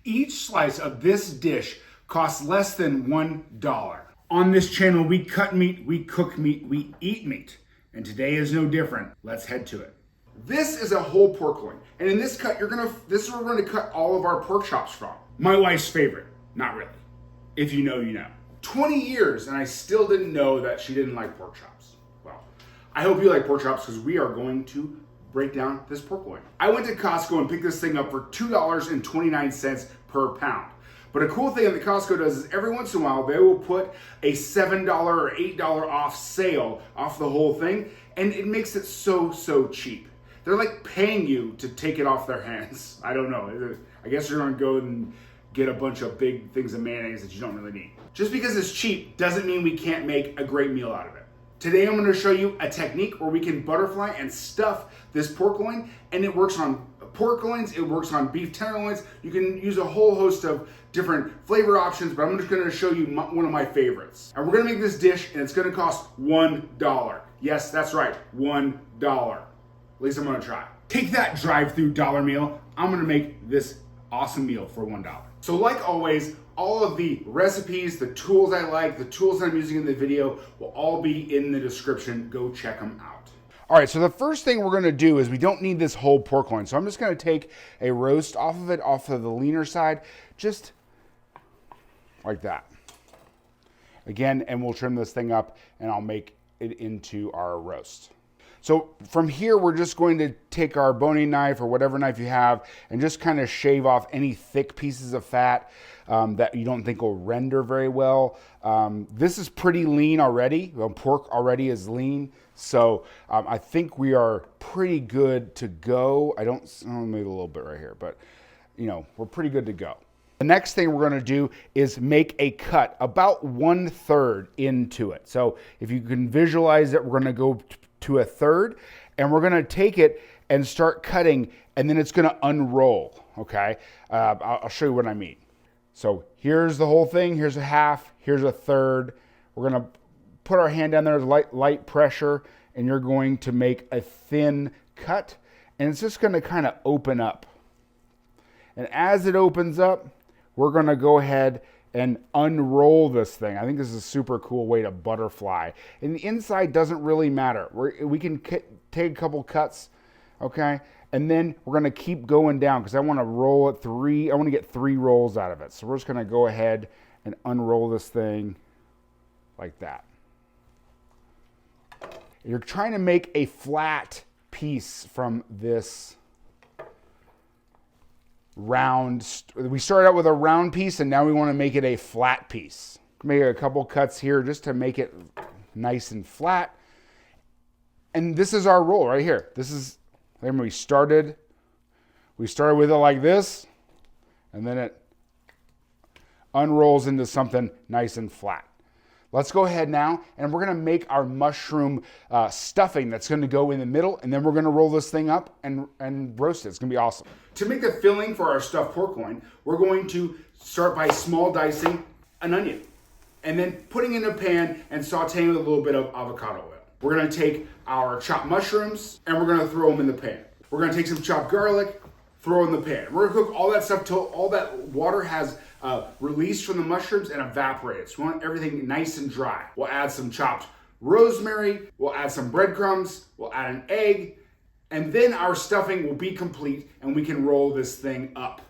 Each slice of this dish costs less than $1. On this channel, we cut meat, we cook meat, we eat meat. And today is no different. Let's head to it. This is a whole pork loin. And in this cut, this is where we're gonna cut all of our pork chops from. My wife's favorite, not really. If you know, you know. 20 years and I still didn't know that she didn't like pork chops. Well, I hope you like pork chops because we are going to break down this pork loin. I went to Costco and picked this thing up for $2.29 per pound. But a cool thing that Costco does is every once in a while, they will put a $7 or $8 off sale off the whole thing, and it makes it so cheap. They're like paying you to take it off their hands. I don't know. I guess you're gonna go and get a bunch of big things of mayonnaise that you don't really need. Just because it's cheap doesn't mean we can't make a great meal out of it. Today I'm gonna show you a technique where we can butterfly and stuff this pork loin, and it works on pork loins, it works on beef tenderloins. You can use a whole host of different flavor options, but I'm just gonna show you one of my favorites. And we're gonna make this dish, and it's gonna cost $1. Yes, that's right, $1. At least I'm gonna try. Take that drive-through dollar meal. I'm gonna make this awesome meal for $1. So like always, all of the recipes, the tools I like, the tools that I'm using in the video will all be in the description. Go check them out. All right, so the first thing we're gonna do is we don't need this whole pork loin. So I'm just gonna take a roast off of it, off of the leaner side, just like that. Again, and we'll trim this thing up and I'll make it into our roast. So from here, we're just going to take our boning knife or whatever knife you have and just kind of shave off any thick pieces of fat that you don't think will render very well. This is pretty lean already. Well, pork already is lean. So I think we are pretty good to go. Maybe a little bit right here, but you know, we're pretty good to go. The next thing we're gonna do is make a cut about 1/3 into it. So if you can visualize it, we're gonna go to 1/3 and we're gonna take it and start cutting, and then it's gonna unroll, okay? I'll show you what I mean. So here's the whole thing, here's a half, here's 1/3. We're gonna put our hand down there with light pressure, and you're going to make a thin cut, and it's just gonna kind of open up. And as it opens up, we're gonna go ahead and unroll this thing. I think this is a super cool way to butterfly. And the inside doesn't really matter. We can take a couple cuts, okay? And then we're gonna keep going down because I wanna roll it I wanna get 3 rolls out of it. So we're just gonna go ahead and unroll this thing like that. You're trying to make a flat piece from this round. We started out with a round piece and now we want to make it a flat piece. Make a couple cuts here just to make it nice and flat. And this is our roll right here. This is, remember we started with it like this, and then it unrolls into something nice and flat. Let's go ahead now, and we're gonna make our mushroom stuffing that's gonna go in the middle, and then we're gonna roll this thing up and roast it. It's gonna be awesome. To make the filling for our stuffed pork loin, we're going to start by small dicing an onion, and then putting in a pan and sauteing with a little bit of avocado oil. We're gonna take our chopped mushrooms, and we're gonna throw them in the pan. We're gonna take some chopped garlic, throw in the pan. We're gonna cook all that stuff till all that water has released from the mushrooms and evaporated. So we want everything nice and dry. We'll add some chopped rosemary, we'll add some breadcrumbs, we'll add an egg, and then our stuffing will be complete and we can roll this thing up.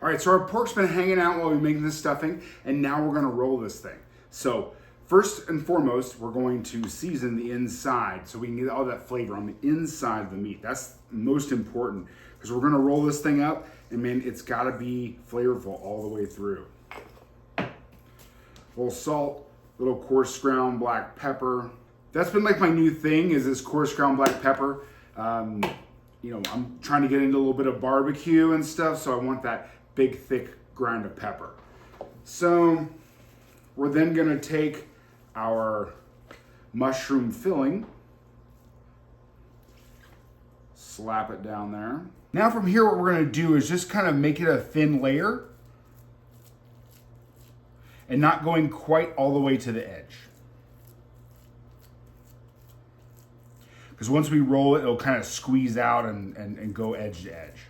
All right, so our pork's been hanging out while we're making this stuffing, and now we're gonna roll this thing. So first and foremost, we're going to season the inside so we can get all that flavor on the inside of the meat. That's most important because we're gonna roll this thing up, and man, it's gotta be flavorful all the way through. A little salt, a little coarse ground black pepper. That's been like my new thing, is this coarse ground black pepper. You know, I'm trying to get into a little bit of barbecue and stuff, so I want that big, thick ground of pepper. So we're then gonna take our mushroom filling, slap it down there. Now from here, what we're gonna do is just kind of make it a thin layer and not going quite all the way to the edge. Because once we roll it, it'll kind of squeeze out and go edge to edge.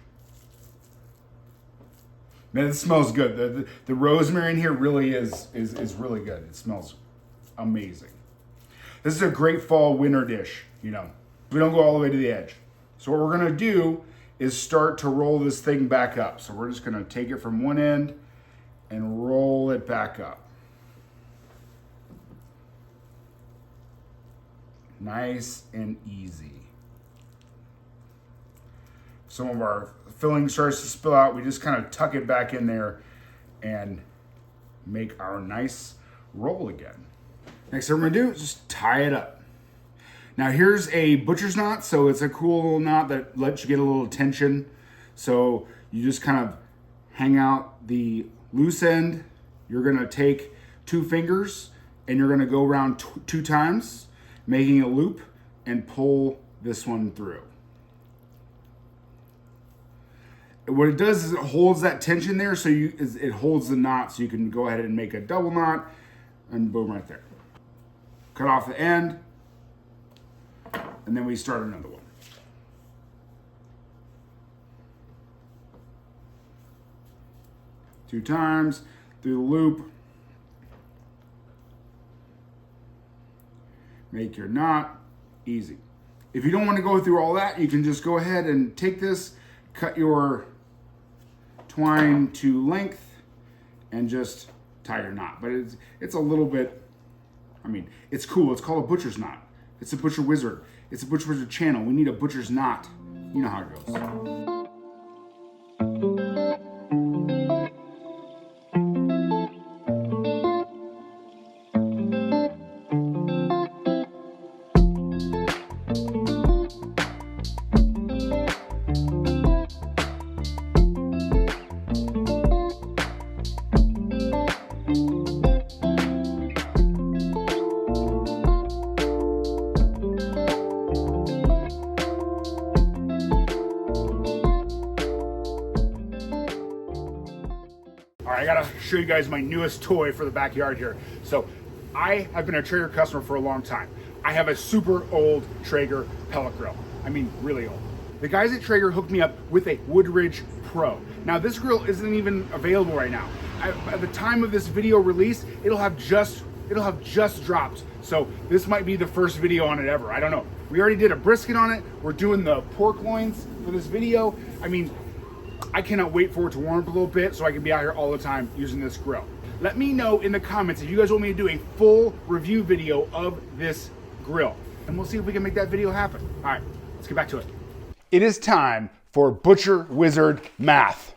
Man, it smells good. The rosemary in here really is really good. It smells amazing. This is a great fall winter dish, you know. We don't go all the way to the edge. So what we're gonna do is start to roll this thing back up. So we're just gonna take it from one end and roll it back up. Nice and easy. Some of our filling starts to spill out. We just kind of tuck it back in there and make our nice roll again. Next thing we're gonna do is just tie it up. Now here's a butcher's knot, so it's a cool little knot that lets you get a little tension. So you just kind of hang out the loose end. You're gonna take 2 fingers and you're gonna go around 2 times, making a loop and pull this one through. What it does is it holds that tension there, so it holds the knot, so you can go ahead and make a double knot, and boom, right there. Cut off the end, and then we start another one. Two times through the loop. Make your knot easy. If you don't want to go through all that, you can just go ahead and take this, cut your twine to length, and just tie your knot. But it's a little bit, I mean, it's cool. It's called a butcher's knot. It's a Butcher Wizard. It's a Butcher Wizard channel. We need a butcher's knot. You know how it goes. All right, I gotta show you guys my newest toy for the backyard here. So I have been a Traeger customer for a long time. I have a super old Traeger pellet grill. I mean, really old. The guys at Traeger hooked me up with a Woodridge Pro. Now this grill isn't even available right now. At the time of this video release, it'll have just dropped. So this might be the first video on it ever. I don't know. We already did a brisket on it. We're doing the pork loins for this video. I mean, I cannot wait for it to warm up a little bit so I can be out here all the time using this grill. Let me know in the comments if you guys want me to do a full review video of this grill, and we'll see if we can make that video happen. All right, let's get back to it. It is time for Butcher Wizard math.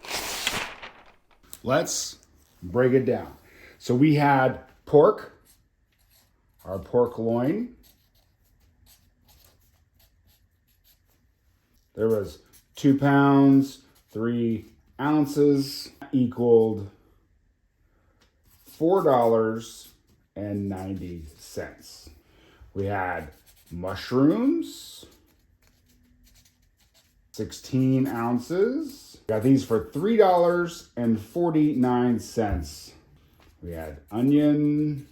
Let's break it down. So we had pork, our pork loin. There was 2 pounds, 3 ounces, equaled $4.90. We had mushrooms, 16 ounces. Got these for $3.49. We had onion,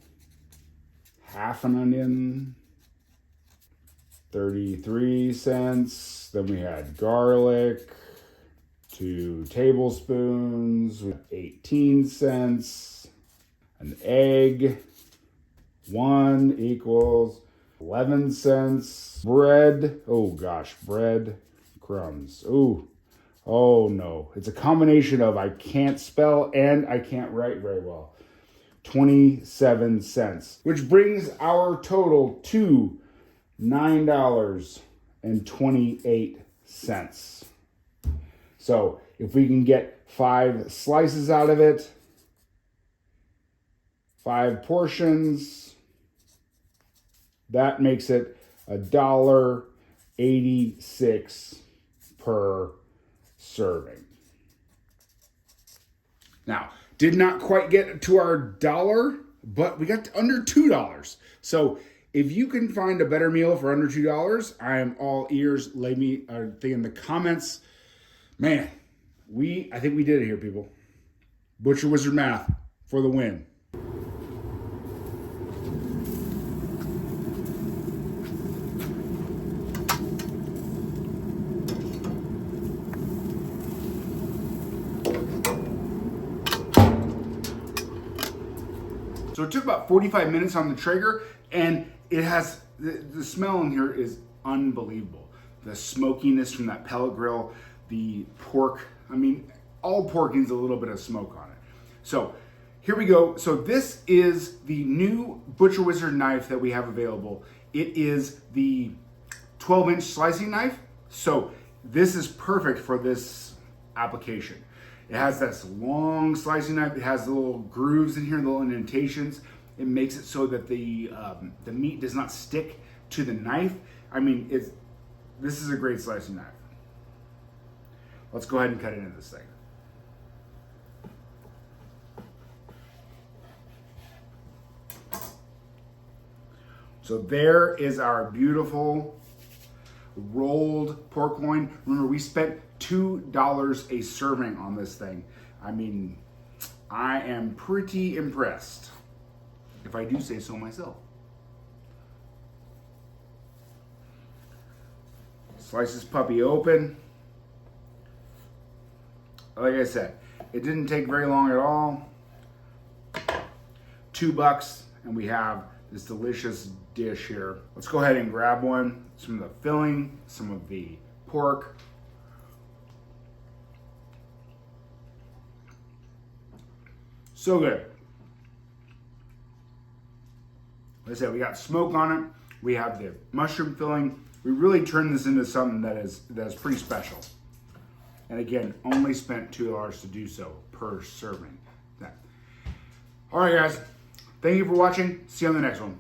half an onion, 33 cents. Then we had garlic, 2 tablespoons, 18 cents. An egg, 1 equals 11 cents. Bread, oh gosh, bread crumbs. Ooh, oh no. It's a combination of I can't spell and I can't write very well. 27 cents, which brings our total to $9.28. So if we can get 5 slices out of it, 5 portions, that makes it $1.86 per serving. Now, did not quite get to our dollar, but we got to under $2. So if you can find a better meal for under $2, I am all ears. Leave me a thing in the comments. Man, I think we did it here, people. Butcher Wizard math for the win. So it took about 45 minutes on the Traeger, and it has, the smell in here is unbelievable. The smokiness from that pellet grill, the pork, I mean, all pork needs a little bit of smoke on it. So here we go. So this is the new Butcher Wizard knife that we have available. It is the 12-inch slicing knife. So this is perfect for this application. It has this long slicing knife. It has the little grooves in here, the little indentations. It makes it so that the meat does not stick to the knife. I mean, this is a great slicing knife. Let's go ahead and cut into this thing. So there is our beautiful rolled pork loin. Remember, we spent $2 a serving on this thing. I mean, I am pretty impressed, if I do say so myself. Slice this puppy open. Like I said, it didn't take very long at all. $2, and we have this delicious dish here. Let's go ahead and grab one. Some of the filling, some of the pork. So good. Like I said, we got smoke on it. We have the mushroom filling. We really turned this into something that is pretty special. And again, only spent $2 to do so per serving. All right, guys. Thank you for watching. See you on the next one.